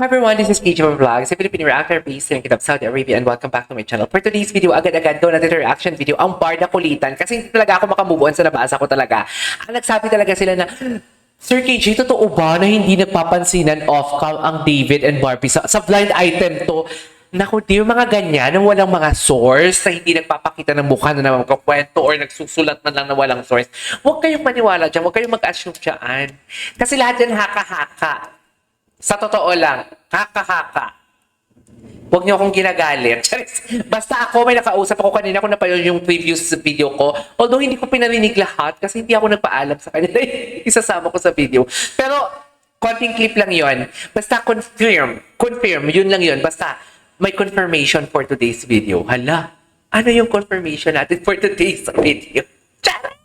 Hi everyone, this is PJ Vlogs, a Filipino reactor based in Kitab, Saudi Arabia, and welcome back to my channel. For today's video, agad-agad go natin reaction video, ang Barda Kulitan. Kasi hindi talaga ako makamove on sa nabasa ko talaga. Ang nagsabi talaga sila na, Sir KJ, totoo ba na hindi nagpapansinan off-cam ang David and Barbie? Sa blind item to, naku, di yung mga ganyan, na walang mga source, na hindi nagpapakita ng mukha na magkakwento or nagsusulat man lang na walang source. Huwag kayong maniwala dyan, huwag kayong mag-assume dyan. Kasi lahat yan haka-haka. Sa totoo lang, haka-haka. Huwag niyo akong ginagalit. Basta ako, may nakausap ako kanina kung napanood yung previous video ko. Although hindi ko pinarinig lahat kasi hindi ako nagpaalam sa kanila. Isasama ko sa video. Pero, konting clip lang yon. Basta confirm, yun lang yun. Basta, may confirmation for today's video. Hala, ano yung confirmation natin for today's video? Charot!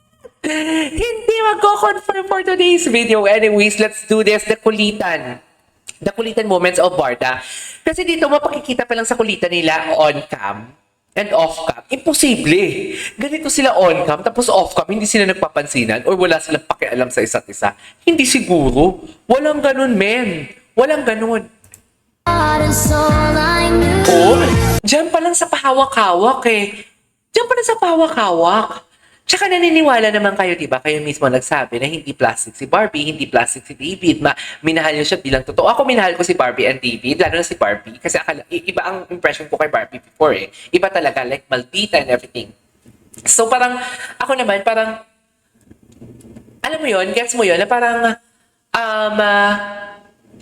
Hindi magko-confirm for today's video. Anyways, let's do this. The kulitan moments of Barda. Kasi dito, mapakikita pa lang sa kulitan nila on-cam and off-cam. Imposible. Ganito sila on-cam, tapos off-cam, hindi sila nagpapansinan or wala silang pakialam sa isa't isa. Hindi siguro. Walang ganun, men. Walang ganun. Oh, dyan pa lang sa pahawak-hawak eh. Dyan pa lang sa pahawak-hawak. Tsaka naniniwala naman kayo, di ba? Kayo mismo nagsabi na hindi plastic si Barbie, hindi plastic si David. Minahal niyo siya bilang totoo. Ako minahal ko si Barbie and David, lalo na si Barbie. Kasi iba ang impression ko kay Barbie before eh. Iba talaga, like maldita and everything. So parang, ako naman, parang, alam mo yon, gets mo yon, na parang,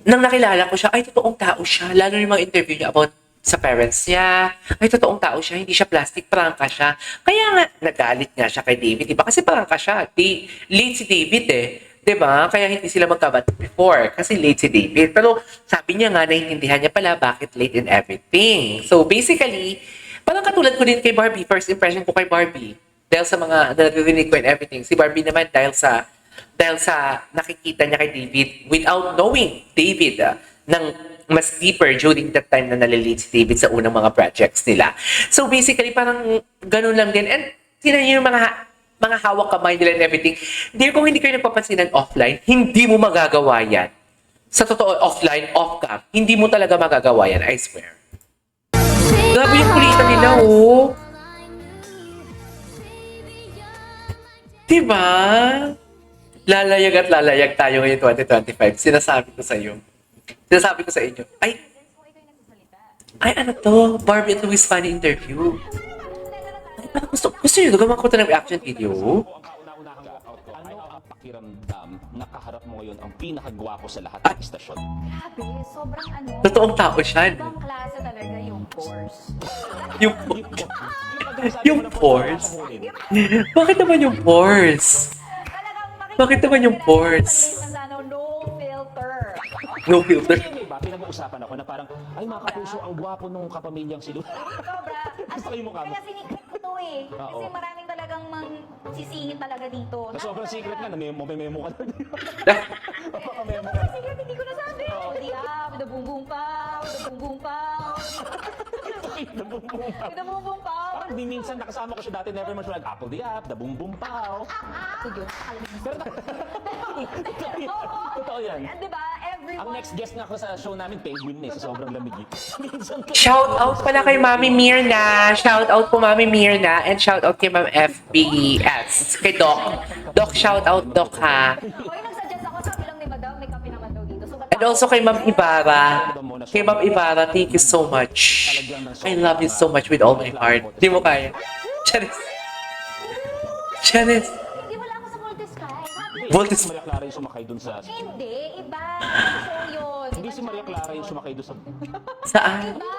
nang nakilala ko siya, ay, totoong tao siya. Lalo yung mga interview niya about sa parents niya. Ay, totoong tao siya. Hindi siya plastic. Prangka siya. Kaya nga, nagalit nga siya kay David. Diba? Kasi prangka siya. Late si David eh. Diba? Kaya hindi sila magkabat before. Kasi late si David. Pero sabi niya nga, naiintindihan niya pala bakit late in everything. So basically, parang katulad ko din kay Barbie. First impression ko kay Barbie. Dahil sa mga naririnig ko and everything. Si Barbie naman dahil sa nakikita niya kay David without knowing David ng mas deeper during that time na nalilate si David sa unang mga projects nila. So basically, parang ganun lang din. And sila yung mga hawak kamay nila and everything. Dear, kung hindi kayo nagpapansinan offline, hindi mo magagawa yan. Sa totoo, offline, off-cam, hindi mo talaga magagawa yan, I swear. Grabe yung kulitan nila, oh. Diba? Lalayag at lalayag tayo ngayon 2025. Sinasabi ko sa iyo. Sinasabi ko sa inyo. Ay, ano to? Barbie at Luis Fanny interview. Ay, parang gusto nyo gawin ko ito ng reaction video? Ano ang pakiramdam na kaharap mo ngayon ang pinakagwapo sa lahat ng istasyon? Grabe, sobrang ano. Totoong tao siya. Ibang klase talaga yung force. Yung force? Bakit naman yung force? Bakit naman yung force? No filter. No filter. May iba, pinag-uusapan ako na parang, ay mga kapuso, ang gwapo nung kapamilyang si Lu. Sobra. Gusto ko yung mukha mo. Kaya sinikret ko to eh. Kasi Oo. maraming talagang sisingit talaga dito. Sa sobrang secret nga, may memo ka na. Memo ka. Sobrang secret, hindi ko nasabi. Hindi the boom boom pow, the boom boom pow. The boom boom pow. Parang di minsan nakasama ko siya dati, never man siya nag-apple the app, the boom boom pow. Sige, Pero totoo yan. Diba, everyone. Ang next guest nga ako sa show namin, Penguin na sa sobrang lamig. Minsan Shout out pala kay Mami Mirna. Shout out po Mami Mirna. And shout out kay Ma'am FBS. Kay Doc. Doc, shout out Doc ha. Hoy, nagsuggest ako, sabi lang ni Madam, may kape naman daw dito. So, And also kay Ma'am Ibarra. Kay Ma'am Ibarra, thank you so much. I love you so much with all my heart. Di mo kaya. Charis. Charis. hindi wala ako sa Multi Sky. Voltes. Si Maria Clara yung sumakay dun sa... Hindi, iba. Show yun. Hindi si Maria Clara yung sumakay dun sa... Saan? Iba.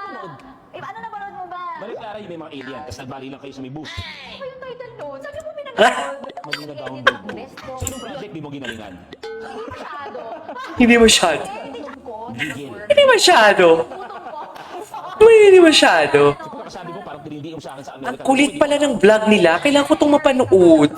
Iba, ano napanood mo ba? Maria Clara yung may mga alien, tapos nagbali lang kayo sa may booth. Ano yung title nun? Sabi mo pinag-download. Mali na download mo. So yung project, di mo ginalingan. Masyado. Hindi masyado. Hindi ko. Hindi masyado. Hindi masyado. Siguro kasabi mo, parang tinindi yung sa akin sa Ang Amerika. kulit pala ng vlog nila. Kailangan ko itong mapanood.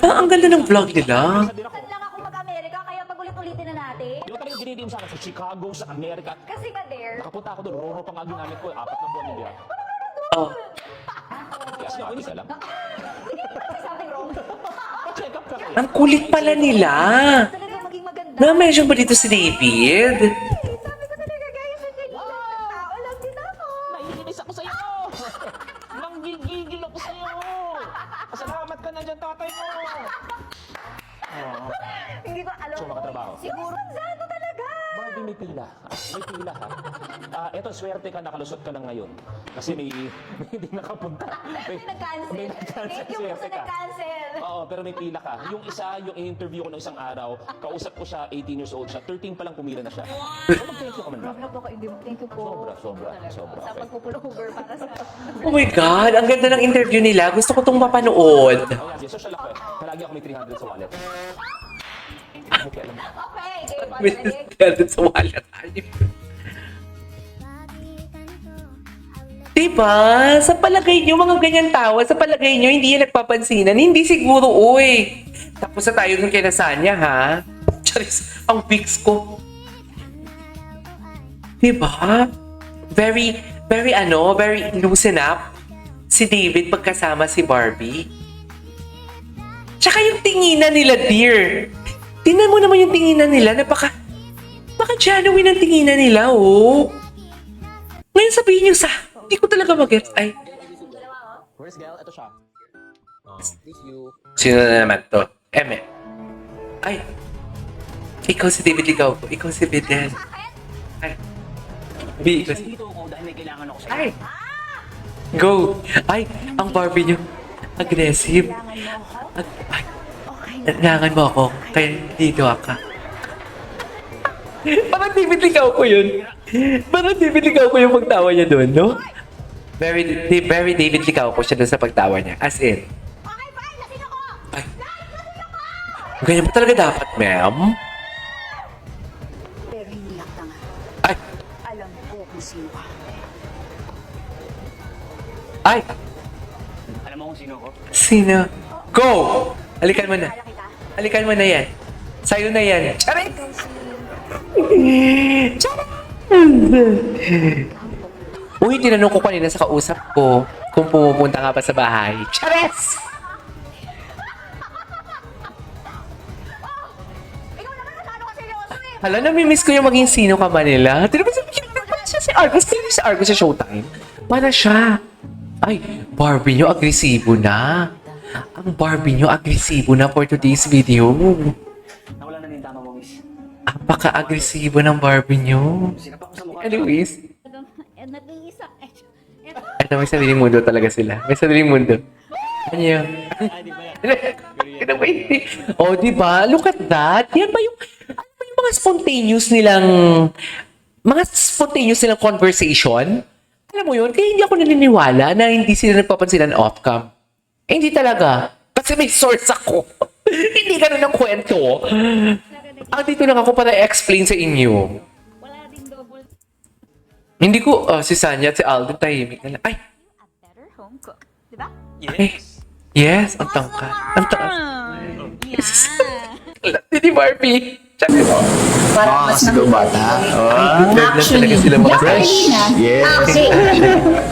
Ang ganda ng vlog nila. Saan lang ako mag-Amerika, kaya pag-ulit-ulitin na natin. Di ba talagang tinindi yung sa akin sa Chicago, sa Amerika. Kasi ka there. Nakapunta ako doon, Roro pa nga ginamit ko, 4 na buwan hindi ako. Oh. Yes, no, hindi ka lang. Something wrong. Check up ka kaya. Ang kulit pala nila. Talaga maging maganda. Na-mention ba dito si David? naiinis ako sa'yo! Nanggigigil ako sa'yo! Pasalamat ka na dyan, tatay mo! Hindi ko alam. So, makatrabaho. Siguro. Saan talaga? Barbie, may pila. May pila, ha? Eto, swerte ka, nakalusot ka na ngayon. Kasi may hindi nakapunta. May nag-cancel. May nag-cancel, Thank you po swerte sa ka. nag-cancel. Oo, pero may pila ka. Yung isa, yung i-interview ko ng isang araw, kausap ko siya, 18 years old siya, 13 pa lang pumila na siya. So, mag-thank you ka man lang. Grabe po, hindi mo. Thank you po. Sobra. Sa Okay. pagpupullover para sa... Oh my God, ang ganda ng interview nila. Gusto ko itong mapanood. Oh, yeah, social ako eh. Palagi ako may 300 sa wallet. Okay, alam mo. Okay, game on May the next. nagdadad sa wallet. Diba? Sa palagay nyo, mga ganyan tawa, sa palagay nyo, hindi yan nagpapansinan. Hindi siguro, uy. Tapos na tayo dun kay Nasanya, ha? Charis, ang pics ko. Diba? Very loosen up si David pagkasama si Barbie. Tsaka yung tinginan nila, dear. Tingnan mo naman yung tinginan nila. Baka genuine ang tinginan nila, oh. Ngayon sabihin nyo hindi ko talaga mag-gets. Ay, Where's Gal? Ito siya. Thank you. sino na naman to? Eme. Ay, ikaw si David Ligaw ko. Ikaw si Bidel. Ay. B, ikaw si... Dito ako dahil may kailangan ako sa'yo. Ay! Go! Ay, ang Barbie nyo. Aggressive. Ay, kailangan mo ako. Kaya dito ka. Parang David Ligaw ko yun. Parang David Ligaw ko yung pagtawa niya doon, no? Very David Ligaw ko siya doon sa pagtawa niya. As in. Okay, fine. Lasing ako. Ay. Ganyan ba talaga dapat, ma'am? Pero hindi lang tanga. Ay. Alam ko kung sino ka. Ay. Alam mo kung sino ko? Sino? Go! Halikan mo na. Kala kita. Halikan mo na yan. Sa'yo na yan. Charit! Charit! Uy, tinanong ko kanina sa kausap ko kung pumupunta nga pa sa bahay. Charis! Ikaw naman natalo ka seryoso eh. Hala, namimiss ko yung maging sino ka Manila. Tinanong ko para siya si Argus. Tinanong si Argus sa Showtime. Para siya. Ay, Barbie nyo, agresibo na. Ang Barbie nyo, agresibo na for today's video. Nawala na yung tama mo, miss. Apaka-agresibo ng Barbie nyo. Sinapa ko sa mukha. Anyways, Nag-iisa. ito, may sariling mundo talaga sila. May sariling mundo. Ano yun? Ano ba hindi? Oh, di ba? Look at that. Yan ba yung, ano ba yung mga spontaneous nilang conversation? Alam mo yun? Kaya hindi ako naniniwala na hindi sila nagpapansinan off-cam. Eh, hindi talaga. Kasi may source ako. Hindi ganun ang kwento. Dito lang ako para i-explain sa inyo. Wala din double. Hindi ko, si Sanya at si Alden tahimik na lang. Ay, A better home cook. Diba? yes, ang tangka. Ang taas. Yeah. Hindi Barbie. Sabi mo. Para mas Sigaw bata. Ay, good lang talaga sila mga fresh. Yes.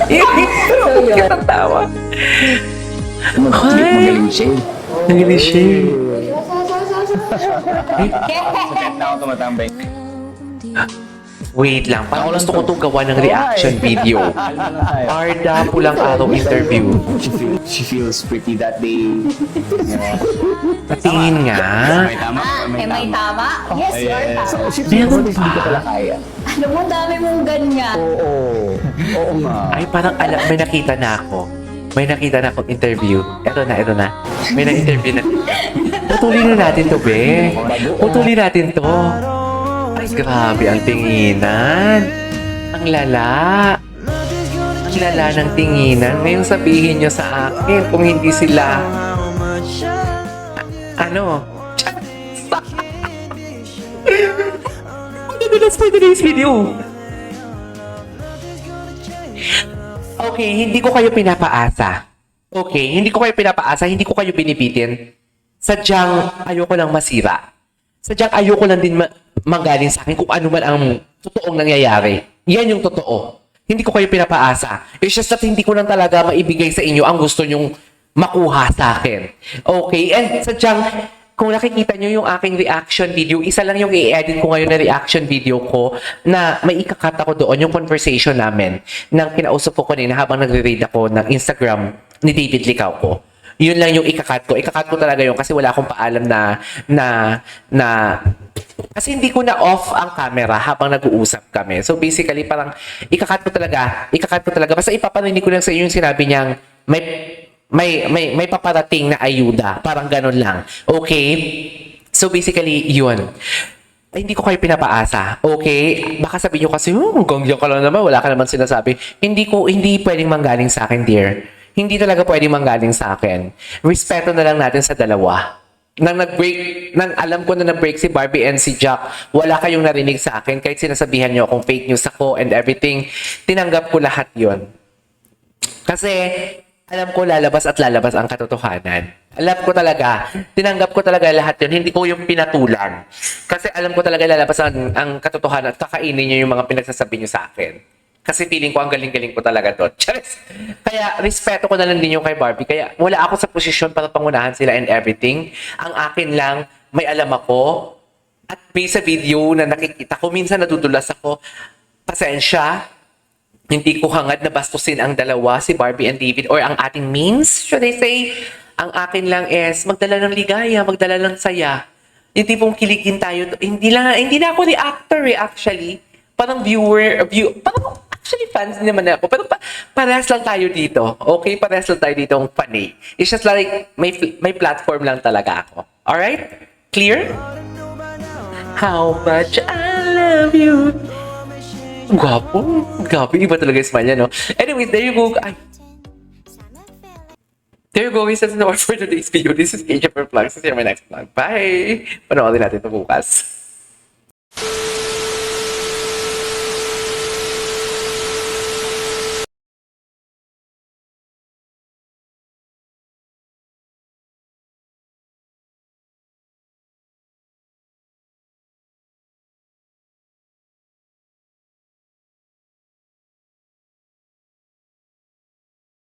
Cute ang tawa. Magaling siya. Nangilis siya. Na ako tumatambay. Wait lang, parang gusto ko itong gawa ng reaction video. Arda Pulang Araw interview. She feels pretty that day. Patingin nga. May tama. May tama? Yes, you're tama. Meron pa. Hindi ko pala kaya. Alam mo, dami mong ganyan. Oo nga. Ay, parang may nakita na ako. May nakita na akong interview. Ito na. May na-interview na. Putulin na natin to, be. Putulin natin to. Ay, grabe ang tinginan. Ang lala. Ang lala ng tinginan. Ngayon sabihin nyo sa akin kung hindi sila... Ano? That's for today's video. Okay, hindi ko kayo pinapaasa. Okay, hindi ko kayo pinapaasa, hindi ko kayo binibitin. Sadyang ayoko lang masira. Sadyang ayoko lang din manggaling sa akin kung ano man ang totoong nangyayari. Yan yung totoo. Hindi ko kayo pinapaasa. It's just that hindi ko lang talaga maibigay sa inyo ang gusto nyong makuha sa akin. Okay? And sadyang kung nakikita nyo yung aking reaction video, isa lang yung i-edit ko ngayon na reaction video ko na may ikakat ako doon, yung conversation namin nang kinausap ko kanina habang nagre-read ako ng Instagram ni David Licao ko. Yun lang yung ikakat ko. Ikakat ko talaga yun kasi wala akong paalam na kasi hindi ko na off ang camera habang nag-uusap kami. So basically, parang ikakat ko talaga. Basta ipaparinig ko lang sa iyo yung sinabi niyang may paparating na ayuda. Parang ganun lang. Okay? So basically, yun. Ay, hindi ko kayo pinapaasa. Okay? Baka sabihin nyo kasi, hanggang diyan ka lang naman, wala ka naman sinasabi. Hindi pwedeng manggaling sa akin, dear. Hindi talaga pwedeng manggaling sa akin. Respeto na lang natin sa dalawa. Nang alam ko na nag-break si Barbie and si Jack, wala kayong narinig sa akin. Kahit sinasabihan nyo akong fake news ako and everything, tinanggap ko lahat yon. Kasi, alam ko lalabas ang katotohanan. Alam ko talaga, tinanggap ko talaga lahat yun. Hindi ko yung pinatulan. Kasi alam ko talaga lalabas ang katotohanan at kakainin niyo yung mga pinagsasabi niyo sa akin. Kasi feeling ko ang galing-galing ko talaga doon. Charis! Kaya respeto ko na lang din yung kay Barbie. Kaya wala ako sa posisyon para pangunahan sila and everything. Ang akin lang, may alam ako. At based sa video na nakikita ko, minsan nadudulas ako. Pasensya. Hindi ko hangad na bastusin ang dalawa, si Barbie and David, or ang ating means, should I say. Ang akin lang is magdala ng ligaya, magdala ng saya. Yung tipong kiligin tayo. Hindi na ako reactor actually. Parang parang actually fans naman ako. Pero parehas lang tayo dito. Okay, parehas lang tayo dito ang funny. It's just like, may platform lang talaga ako. Alright? Clear? How much I love you. Gwapo. Grabe, iba talaga yung smile niya, no? Anyways, there you go. There you go, guys. That's all for today's video. This is Asia for Vlogs. See you in my next vlog. Bye! Panoorin natin ito bukas.